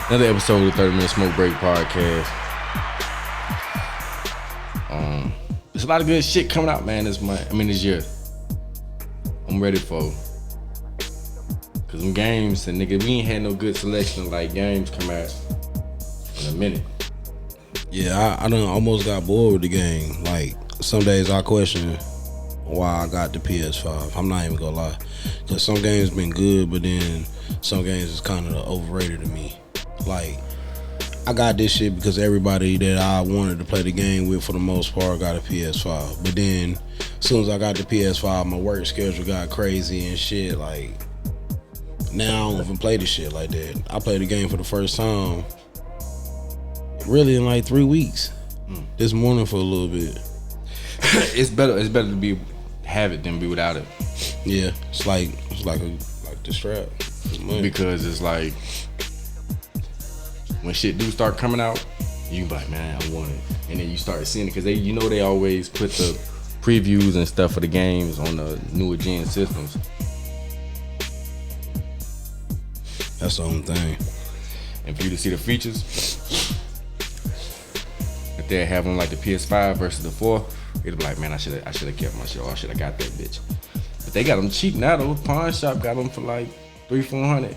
Another episode of the 30 Minute Smoke Break Podcast. There's a lot of good shit coming out, man, this year. I'm ready for. Cause them games, and nigga, we ain't had no good selection of like games come out in a minute. Yeah, I done almost got bored with the game. Like, some days I question why I got the PS5. I'm not even gonna lie. Cause some games been good, but then some games is kind of overrated to me. Like, I got this shit because everybody that I wanted to play the game with for the most part got a PS5. But then, as soon as I got the PS5, my work schedule got crazy and shit. Like, now I don't even play the shit like that. I played the game for the first time really in like 3 weeks. This morning for a little bit. It's better to have it than be without it. Yeah, it's like the strap. Because it's like when shit do start coming out, you be like, man, I want it, and then you start seeing it because they always put the previews and stuff for the games on the newer gen systems. That's the only thing. And for you to see the features that they have on like the PS5 versus the 4, it'll be like, man, I should have kept my shit. Or I should have got that bitch. But they got them cheap now though. Pawn shop got them for like $300-$400.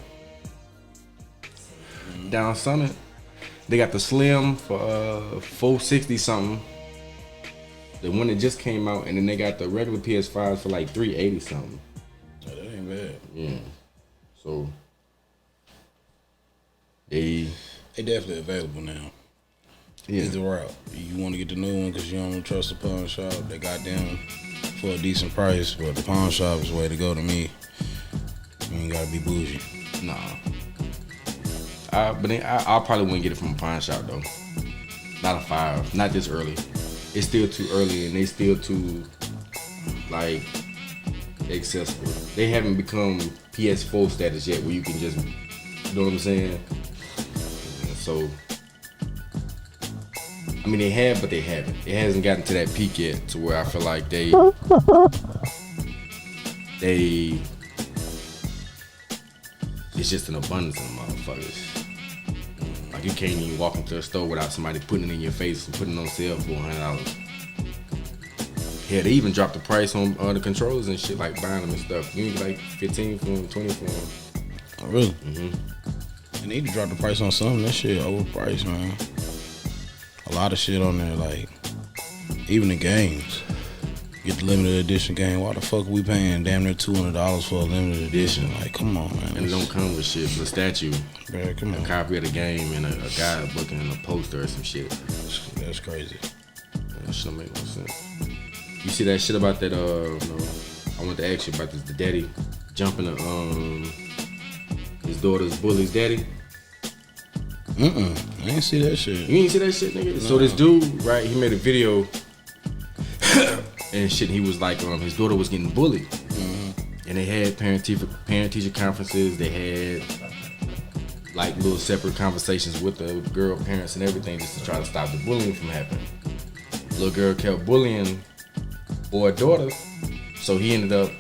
Down Summit, they got the Slim for $460 something. The one that just came out, and then they got the regular PS5s for like $380 something. Oh, that ain't bad. Yeah. So they definitely available now. Yeah. Either route. You want to get the new one because you don't trust the pawn shop. They got them for a decent price, but the pawn shop is the way to go to me. You ain't gotta be bougie. Nah. But then I probably wouldn't get it from a pawn shop though. Not a 5. Not this early. It's still too early, and they still too like accessible. They haven't become PS4 status yet, where you can just, you know what I'm saying? So, I mean, they have, but they haven't. It hasn't gotten to that peak yet, to where I feel like it's just an abundance of motherfuckers. Like, you can't even walk into a store without somebody putting it in your face and putting it on sale for $100. Yeah, they even dropped the price on the controllers and shit, like buying them and stuff. You need like 15 for them, 20 for them. Oh, really? Mm-hmm. They need to drop the price on something. That shit overpriced, man. A lot of shit on there, like, even the games. Get the limited edition game. Why the fuck are we paying damn near $200 for a limited edition? Like, come on, man. And it don't come with shit, but a statue, man, come on. a copy of the game, and a guidebook and a poster or some shit. That's crazy. That shit don't make no sense. You see that shit about that? I want to ask you about this. The daddy jumping his daughter's bully's daddy. I ain't see that shit. You ain't see that shit, nigga? No. So this dude, right? He made a video and shit. He was like, his daughter was getting bullied, and they had parent-teacher conferences. They had like little separate conversations with the girl parents and everything, just to try to stop the bullying from happening. Little girl kept bullying boy daughter, so he ended up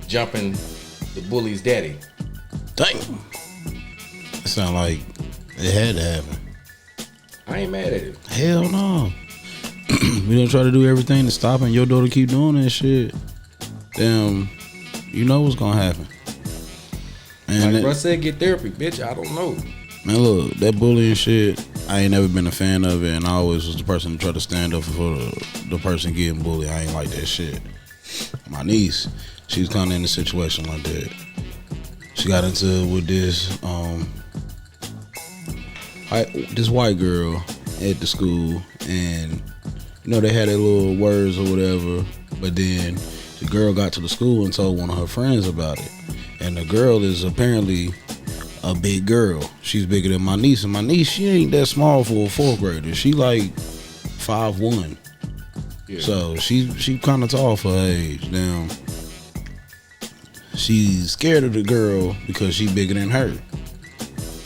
jumping the bully's daddy. Damn. It sound like it had to happen. I ain't mad at it. Hell no. We don't try to do everything to stop and your daughter keep doing that shit. Damn, you know what's gonna happen. And like bro said, get therapy, bitch. I don't know. Man, look, that bullying shit, I ain't never been a fan of it, and I always was the person to try to stand up for the person getting bullied. I ain't like that shit. My niece, she was kind of in a situation like that. She got into it with this white girl at the school, and you know they had their little words or whatever, but then the girl got to the school and told one of her friends about it, and the girl is apparently a big girl. She's bigger than my niece, and my niece, she ain't that small for a 4th grader. She like 5'1". Yeah. So she kind of tall for her age. Now she's scared of the girl because she bigger than her.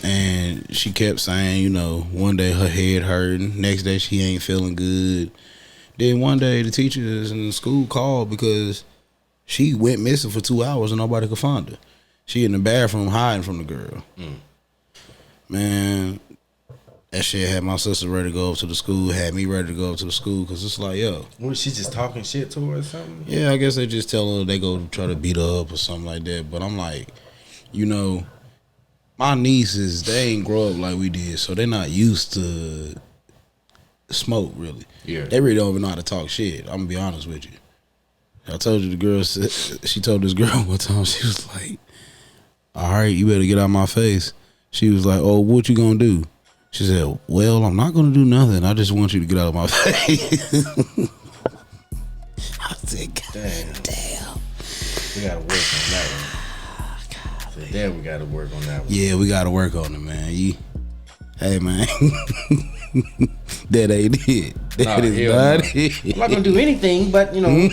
And she kept saying, you know, one day her head hurting, next day she ain't feeling good. Then one day the teachers in the school called because she went missing for 2 hours and nobody could find her. She in the bathroom hiding from the girl. Man, That shit had my sister ready to go up to the school, had me ready to go up to the school, because it's like, yo. Was she just talking shit to her or something? Yeah, I guess they just tell her they go try to beat her up or something like that. But I'm like, you know, my nieces, they ain't grow up like we did, so they're not used to smoke, really. Yeah. They really don't even know how to talk shit. I'm gonna be honest with you. I told you the girl, she told this girl one time, she was like, all right, you better get out of my face. She was like, oh, what you gonna do? She said, well, I'm not gonna do nothing. I just want you to get out of my face. I said, God damn. We gotta work on that one. So damn, we gotta work on that one. Yeah, we gotta work on it, man. Hey, man. That ain't it. That is not it. I'm not gonna do anything, but you know.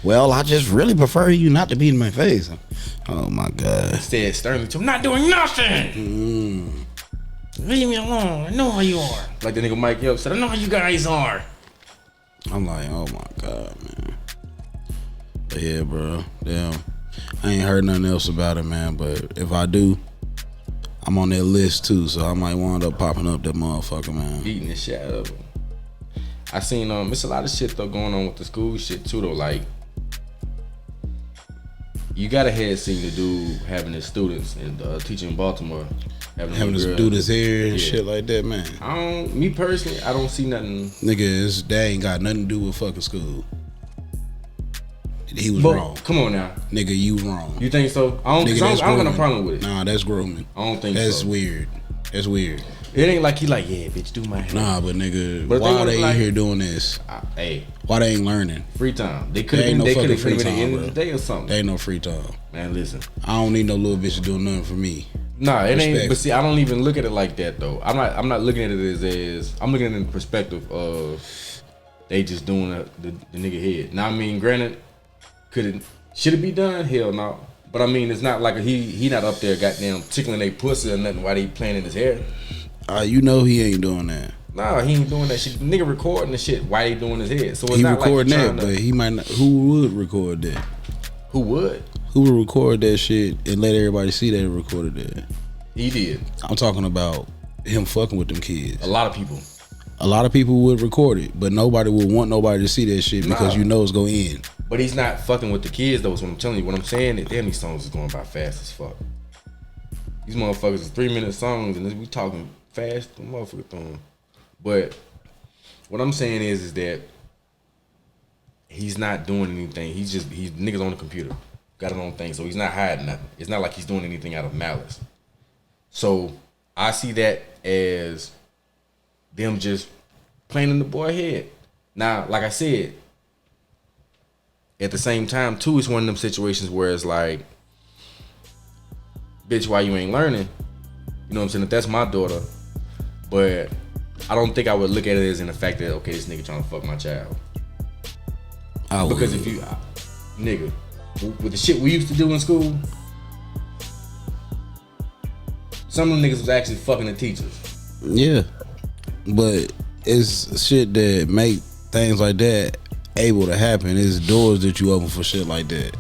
Well, I just really prefer you not to be in my face. Oh my God. Said sternly to him, not doing nothing. Leave me alone. I know how you are. Like the nigga Mike Yelp said, I know how you guys are. I'm like, oh my God, man. But yeah, bro. Damn. I ain't heard nothing else about it, man. But if I do, I'm on that list too. So I might wind up popping up that motherfucker, man. Beating the shit out of him. I seen it's a lot of shit though going on with the school shit too though. Like you got a head seen the dude having his students and teaching in Baltimore. Having to do this hair and shit like that, man. Me personally, I don't see nothing. Nigga, that ain't got nothing to do with fucking school. He was wrong. Come on now. Nigga, you wrong. You think so? I don't got no problem with it. Nah, that's grooming. I don't think that's so. That's weird. That's weird. It ain't like he like, yeah, bitch, do my hair. Nah, but nigga, why they in here doing this? Hey. Why they ain't learning? Free time. They could have been at the end of the day or something. They ain't no free time. Man, listen. I don't need no little bitch doing nothing for me. Nah, it ain't. But see, I don't even look at it like that though. I'm not looking at it as I'm looking at it in the perspective of they just doing the nigga head. Now I mean, granted, should it be done? Hell no. But I mean, it's not like he not up there goddamn tickling they pussy or nothing while they playing in his hair. You know he ain't doing that. Nah, he ain't doing that shit. Nigga recording the shit while he doing his head. So it's he not recording like that, but he might not. Who would record that? Who would? Who would record that shit and let everybody see that he recorded that? He did. I'm talking about him fucking with them kids. A lot of people. A lot of people would record it, but nobody would want nobody to see that shit because you know it's gonna end. But he's not fucking with the kids though. So I'm telling you, what I'm saying is, damn, these songs is going by fast as fuck. These motherfuckers is 3-minute songs, and we talking fast. The motherfucker throwing. But what I'm saying is that he's not doing anything. He's niggas on the computer, got his own thing, so he's not hiding nothing. It's not like he's doing anything out of malice. So I see that as them just playing in the boy head. Now, like I said, at the same time too, it's one of them situations where it's like, bitch, why you ain't learning? You know what I'm saying? If that's my daughter, but I don't think I would look at it as in the fact that, okay, this nigga trying to fuck my child. Because if you, nigga, with the shit we used to do in school, some of them niggas was actually fucking the teachers. Yeah, but it's shit that make things like that able to happen. It's doors that you open for shit like that.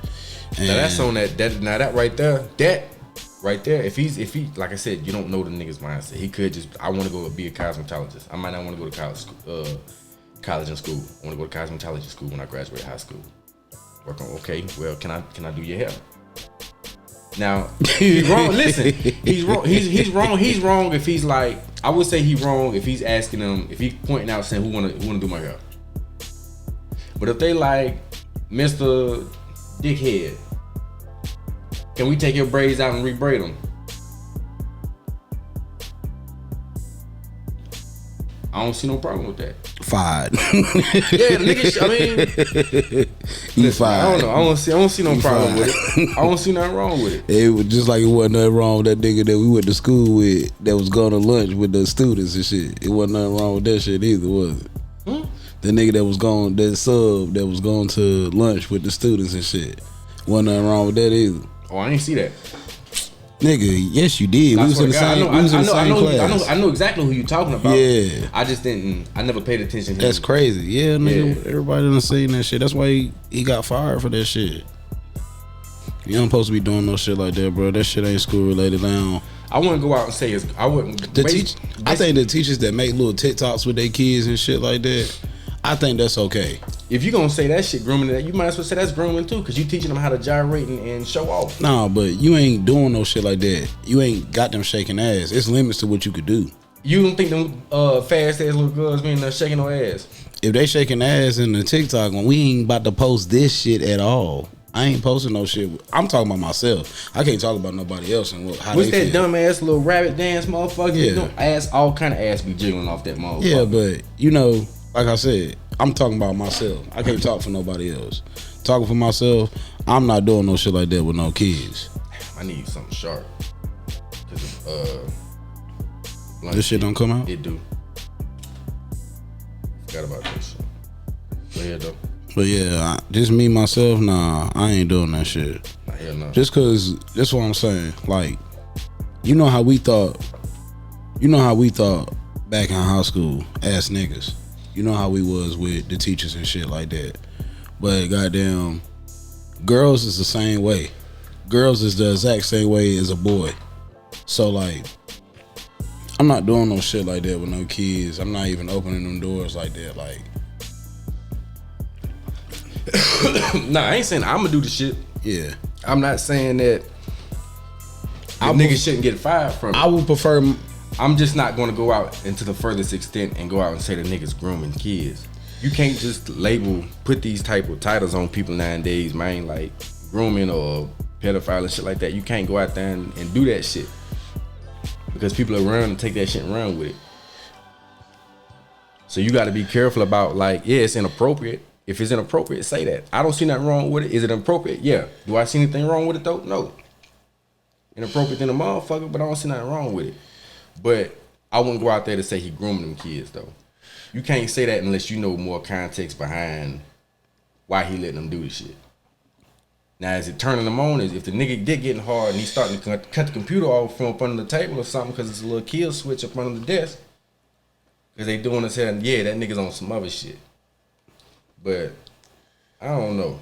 And now that's on that right there. If he like I said, you don't know the nigga's mindset. He could just, I want to go be a cosmetologist. I might not want to go to college and school. I want to go to cosmetology school when I graduate high school. Work on, okay, well, can I do your hair? Now, he's wrong. Listen, he's wrong. He's wrong. He's wrong if he's like, I would say he's wrong if he's asking them, if he's pointing out saying who wanna do my hair. But if they like, Mr. Dickhead, can we take your braids out and rebraid them? I don't see no problem with that. Fired. Yeah, nigga. I mean, you fired. I don't know. I don't see no problem with it. I don't see nothing wrong with it. It was just like it wasn't nothing wrong with that nigga that we went to school with that was going to lunch with the students and shit. It wasn't nothing wrong with that shit either, was it? The nigga that was going, that sub that was going to lunch with the students and shit. Wasn't nothing wrong with that either. Oh, I ain't see that. Nigga, yes you did. We was in the same class. I know exactly who you talking about. Yeah. I never paid attention to him. That's crazy. Yeah, nigga. Yeah. Everybody done seen that shit. That's why he got fired for that shit. You ain't supposed to be doing no shit like that, bro. That shit ain't school related. I wouldn't go out and say I wouldn't. I think the teachers that make little TikToks with their kids and shit like that, I think that's okay. If you gonna say that shit grooming, that you might as well say that's grooming too, because you teaching them how to gyrate and show off. Nah, but you ain't doing no shit like that. You ain't got them shaking ass. It's limits to what you could do. You don't think them fast ass little girls being there shaking no ass? If they shaking ass in the TikTok, when we ain't about to post this shit at all. I ain't posting no shit. I'm talking about myself. I can't talk about nobody else and how what's they that feel. dumb ass little rabbit dance motherfucker? Yeah. You know, ass, all kind of ass be jiggling off that motherfucker. Yeah, but you know, like I said, I'm talking about myself. I can't talk for nobody else. Talking for myself, I'm not doing no shit like that with no kids. I need something sharp. Cause this shit don't come out? It do. Forgot about that shit. Go ahead though. But yeah, just me myself, nah, I ain't doing that shit. Hell no. Just cause that's what I'm saying. Like, you know how we thought back in high school as niggas. You know how we was with the teachers and shit like that. But goddamn, girls is the same way. Girls is the exact same way as a boy. So like, I'm not doing no shit like that with no kids. I'm not even opening them doors like that. Like, nah, I ain't saying I'm gonna do the shit. yeah. I'm not saying that niggas shouldn't get fired from it. I would prefer. I'm just not gonna go out into the furthest extent and go out and say the niggas grooming kids. You can't just put these type of titles on people nowadays, man, like grooming or pedophile and shit like that. You can't go out there and do that shit. Because people are around and take that shit and run with it. So you gotta be careful about, like, yeah, it's inappropriate. If it's inappropriate, say that. I don't see nothing wrong with it. Is it inappropriate? Yeah. Do I see anything wrong with it though? No. Inappropriate than a motherfucker, but I don't see nothing wrong with it. But I wouldn't go out there to say he grooming them kids though. You can't say that unless you know more context behind why he letting them do the shit. Now, is it turning them on? Is if the nigga dick getting hard and he's starting to cut the computer off from up under the table or something because it's a little kill switch up under the desk? Because they doing this here, and yeah, that nigga's on some other shit. But I don't know.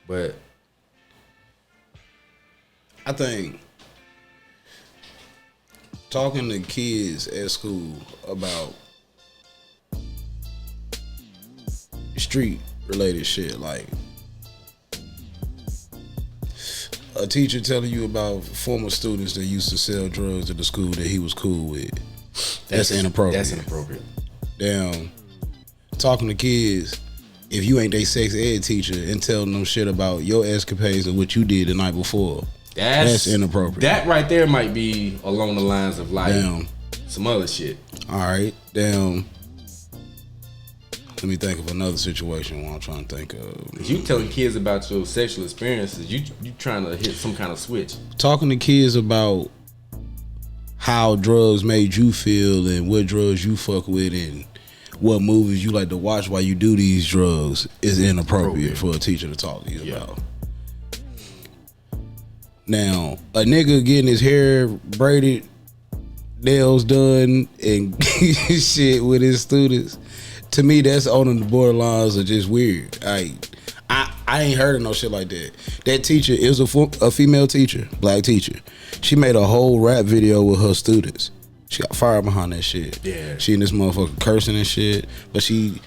But I think talking to kids at school about street related shit, like a teacher telling you about former students that used to sell drugs at the school that he was cool with, that's inappropriate. That's inappropriate. Damn, talking to kids, if you ain't they sex ed teacher and telling them shit about your escapades or what you did the night before, that's inappropriate. That right there might be along the lines of like some other shit. All right, damn. Let me think of another situation while I'm trying to think of. Cause you telling kids about your sexual experiences, you trying to hit some kind of switch. Talking to kids about how drugs made you feel and what drugs you fuck with and what movies you like to watch while you do these drugs is inappropriate for a teacher to talk to you about. Now, a nigga getting his hair braided, nails done, and shit with his students, to me, that's on the borderlines of just weird. I ain't heard of no shit like that. That teacher is a female teacher, black teacher. She made a whole rap video with her students. She got fired behind that shit. Yeah. She and this motherfucker cursing and shit, but she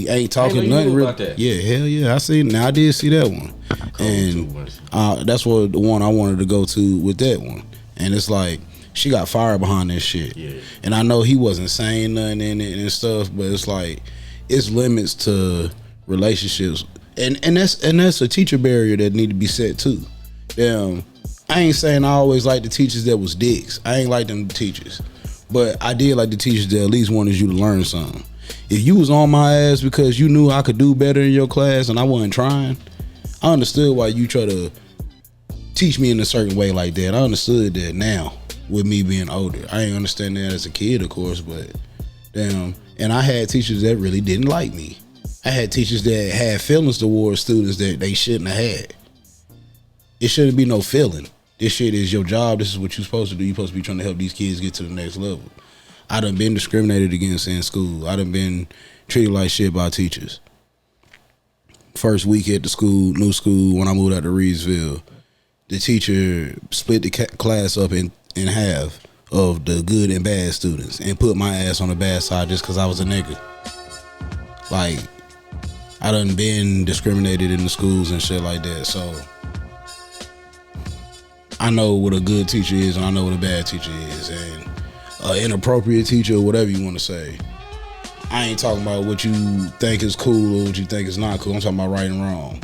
ain't talking nothing real. Yeah, hell yeah, I see. Now I did see that one, and that's what the one I wanted to go to with that one. And it's like she got fired behind that shit. Yeah. And I know he wasn't saying nothing in it and stuff, but it's like it's limits to relationships, and that's a teacher barrier that need to be set too. Damn, I ain't saying I always like the teachers that was dicks. I ain't like them teachers. But I did like the teachers that at least wanted you to learn something. If you was on my ass because you knew I could do better in your class and I wasn't trying, I understood why you try to teach me in a certain way like that. I understood that now with me being older. I ain't understand that as a kid, of course, but damn. And I had teachers that really didn't like me. I had teachers that had feelings towards students that they shouldn't have had. It shouldn't be no feeling. This shit is your job. This is what you're supposed to do. You're supposed to be trying to help these kids get to the next level. I done been discriminated against in school. I done been treated like shit by teachers. First week at the school, new school, when I moved out to Reedsville, the teacher split the class up in half of the good and bad students and put my ass on the bad side just because I was a nigga. Like, I done been discriminated in the schools and shit like that, so I know what a good teacher is and I know what a bad teacher is, and an inappropriate teacher or whatever you want to say. I ain't talking about what you think is cool or what you think is not cool. I'm talking about right and wrong.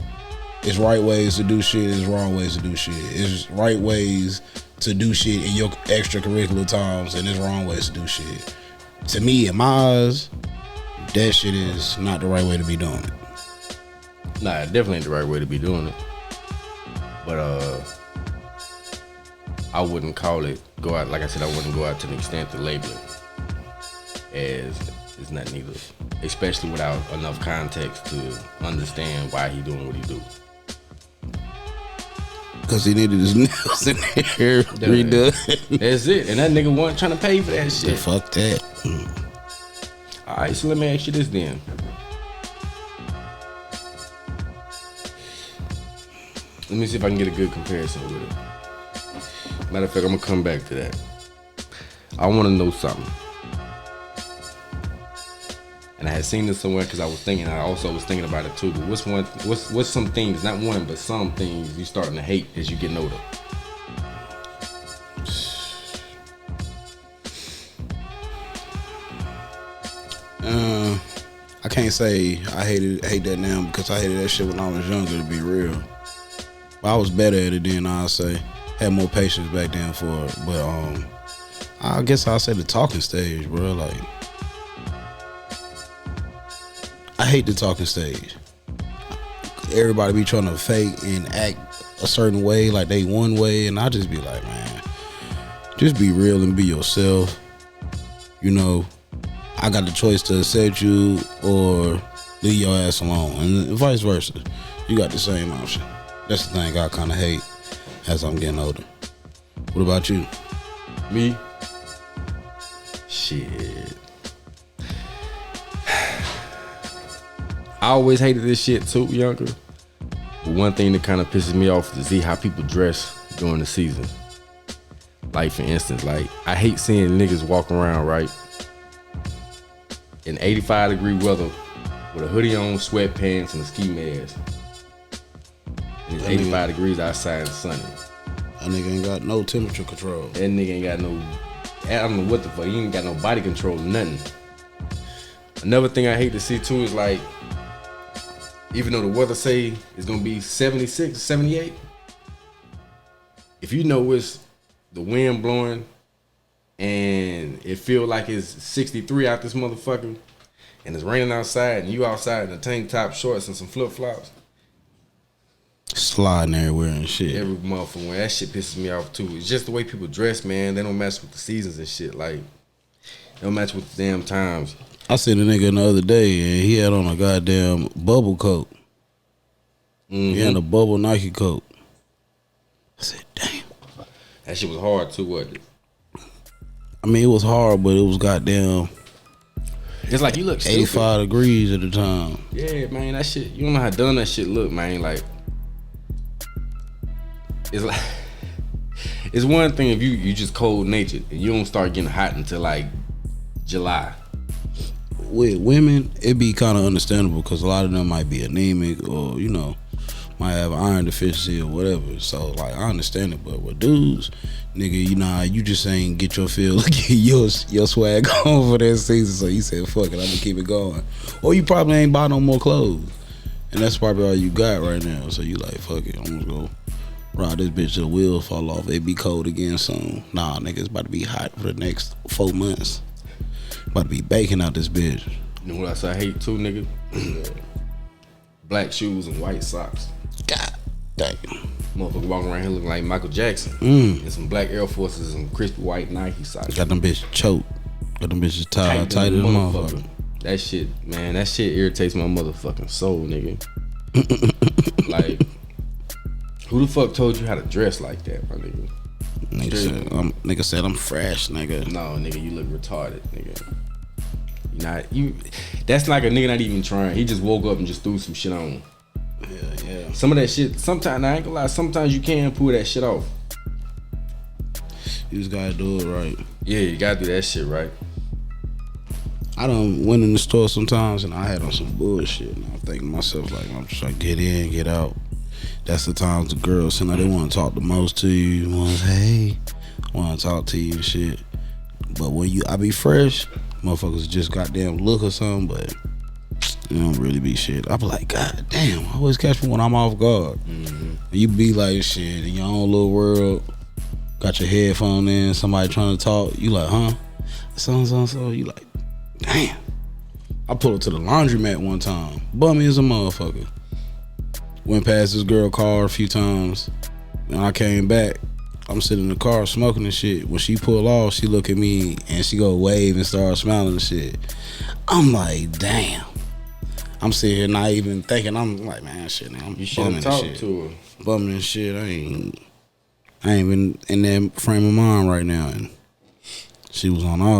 It's right ways to do shit, it's wrong ways to do shit. It's right ways to do shit in your extracurricular times, and there's wrong ways to do shit. To me, in my eyes, that shit is not the right way to be doing it. Nah, it definitely ain't the right way to be doing it. But I wouldn't call it go out. Like I said, I wouldn't go out to the extent to label it as it's not neither. Especially without enough context to understand why he doing what he do. Cause he needed his nails in there redone. That's it. And that nigga wasn't trying to pay for that shit. Fuck that. Alright, so let me ask you this then. Let me see if I can get a good comparison with it. Matter of fact, I'm gonna come back to that. I wanna know something. And I had seen this somewhere because I also was thinking about it too. But what's some things, not one, but some things you starting to hate as you getting older? I can't say I hate that now because I hated that shit when I was younger, to be real. But I was better at it then, I'll say. Had more patience back then for it. But I guess I'll say the talking stage, bro. Like, I hate the talking stage. Everybody be trying to fake and act a certain way, like they one way, and I just be like, man, just be real and be yourself. You know, I got the choice to accept you or leave your ass alone, and vice versa. You got the same option. That's the thing I kind of hate as I'm getting older. What about you? Me? Shit. I always hated this shit too, younger. But one thing that kind of pisses me off is to see how people dress during the season. Like, for instance, like, I hate seeing niggas walk around, right, in 85-degree weather with a hoodie on, sweatpants, and a ski mask. And it's 85 degrees outside and sunny. That nigga ain't got no temperature control. That nigga ain't got no, I don't know what the fuck, he ain't got no body control, nothing. Another thing I hate to see too is like, even though the weather say it's gonna be 76, 78, if you know it's the wind blowing and it feel like it's 63 out this motherfucker and it's raining outside and you outside in a tank top, shorts, and some flip flops, sliding everywhere and shit. every motherfucker, that shit pisses me off too. It's just the way people dress, man. They don't match with the seasons and shit. Like, they don't match with the damn times. I seen a nigga the other day and he had on a goddamn bubble coat. Mm-hmm. He had a bubble Nike coat. I said, damn. That shit was hard too, wasn't it? I mean, it was hard, but it was goddamn. It's like you look stupid. 85 degrees at the time. Yeah, man, that shit. You don't know how done that shit look, man. Like, it's like, it's one thing if you just cold natured and you don't start getting hot until like July. With women, it be kind of understandable because a lot of them might be anemic or, you know, might have iron deficiency or whatever. So, like, I understand it. But with dudes, nigga, you know, you just ain't get your feel, get your swag on for that season. So you said, fuck it, I'm gonna keep it going. Or you probably ain't buy no more clothes. And that's probably all you got right now. So you like, fuck it, I'm gonna go ride this bitch till the wheels fall off. It be cold again soon. Nah, nigga, it's about to be hot for the next 4 months. About to be baking out this bitch. You know what else I hate too, nigga? Black shoes and white socks. God damn. Motherfucker walking around here looking like Michael Jackson. And some black Air Forces and crispy white Nike socks. Got them bitches choked. Got them bitches tied to the motherfucker. That shit, man, that shit irritates my motherfucking soul, nigga. Like, who the fuck told you how to dress like that, my nigga? Nigga said I'm fresh, nigga. No, nigga, you look retarded, nigga. That's like a nigga not even trying. He just woke up and just threw some shit on. Yeah. Some of that shit, sometimes, I ain't gonna lie, sometimes you can pull that shit off. You just gotta do it right. Yeah, you gotta do that shit right. I done went in the store sometimes and I had on some bullshit. And I'm thinking to myself, like, I'm just like, get in, get out. That's the times the girls seem like they want to talk the most to you. Want to say, hey, want to talk to you and shit. But when I be fresh, motherfuckers just goddamn look or something, but it don't really be shit. I be like, God damn, I always catch me when I'm off guard. Mm-hmm. You be like shit in your own little world, got your headphone in, somebody trying to talk, you like, huh? So, you like, damn. I pulled up to the laundromat one time, bummy as a motherfucker. Went past this girl car a few times, and I came back. I'm sitting in the car smoking and shit. When she pull off, she look at me and she go wave and start smiling and shit. I'm like, damn. I'm sitting here not even thinking. I'm like, man, shit. I'm you should talk to her. Bumming and shit. I ain't been in that frame of mind right now. And she was on all